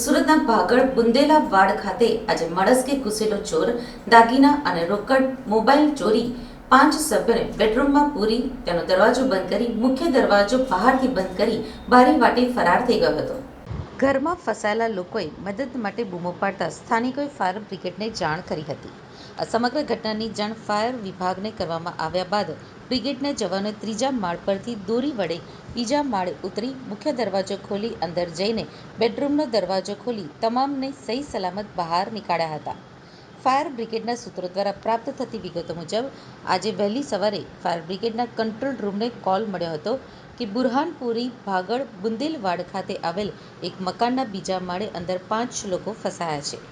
સુરતના ભાગળ બુંદેલા વાડ ખાતે આજે મળસ્કે ઘૂસેલો ચોર દાગીના અને રોકડ મોબાઈલ ચોરી 5 સભ્યોને બેડરૂમમાં પૂરી તેનો દરવાજો બંધ કરી મુખ્ય દરવાજો બહારથી બંધ કરી બારી વાટી ફરાર થઈ ગયો હતો. ઘરમાં ફસાયેલા લોકોએ મદદ માટે બૂમો પાડતા સ્થાનિકોએ ફાયર બ્રિગેડને જાણ કરી હતી. આ સમગ્ર ઘટનાની જાણ ફાયર વિભાગને કરવામાં આવ્યા બાદ બ્રિગેડના જવાનોએ ત્રીજા માળ પરથી દોરી વડે બીજા માળે ઉતરી મુખ્ય દરવાજો ખોલી અંદર જઈને બેડરૂમનો દરવાજો ખોલી તમામને સહી સલામત બહાર નીકાળ્યા હતા. ફાયર બ્રિગેડના સૂત્રો દ્વારા પ્રાપ્ત થતી વિગતો મુજબ આજે વહેલી સવારે ફાયર બ્રિગેડના કંટ્રોલ રૂમને કોલ મળ્યો હતો કે બુરહાનપુરી ભાગળ બુંદેલવાડ ખાતે આવેલ એક મકાનના બીજા માળે અંદર 5 લોકો ફસાયા છે.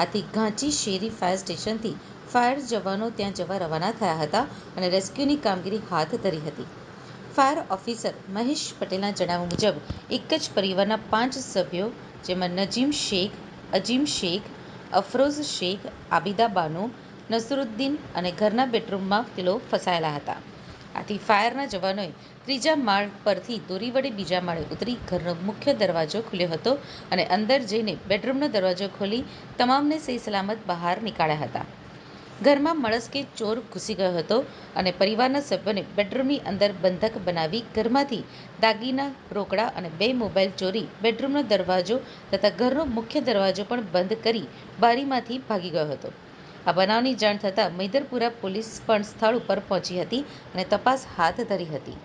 આથી ઘાંચી શેરી ફાયર સ્ટેશનથી ફાયર જવાનો ત્યાં જવા રવાના થયા હતા અને રેસ્ક્યુની કામગીરી હાથ ધરી હતી. ફાયર ઓફિસર મહેશ પટેલના જણાવ્યા મુજબ એક જ પરિવારના 5 સભ્યો જેમાં નજીમ શેખ, અજીમ શેખ, અફરોઝ શેખ, આબિદા બાનો, નસરુદ્દીન અને ઘરના બેડરૂમમાં તેઓ ફસાયેલા હતા. આથી ફાયરના જવાનોએ ત્રીજા માળ પરથી દોરી વડે બીજા માળે ઉતરી ઘરનો મુખ્ય દરવાજો ખોલ્યો હતો અને અંદર જઈને બેડરૂમનો દરવાજો ખોલી તમામને સહી સલામત બહાર નીકાળ્યા હતા. ઘરમાં મળસ્કે ચોર ઘૂસી ગયો હતો અને પરિવારના સભ્યોને બેડરૂમની અંદર બંધક બનાવી ઘરમાંથી દાગીના, રોકડા અને 2 મોબાઈલ ચોરી બેડરૂમનો દરવાજો તથા ઘરનો મુખ્ય દરવાજો પણ બંધ કરી બારીમાંથી ભાગી ગયો હતો. આ બનાવની જાણ થતાં મૈદરપુરા પોલીસ પણ સ્થળ ઉપર પહોંચી હતી અને તપાસ હાથ ધરી હતી.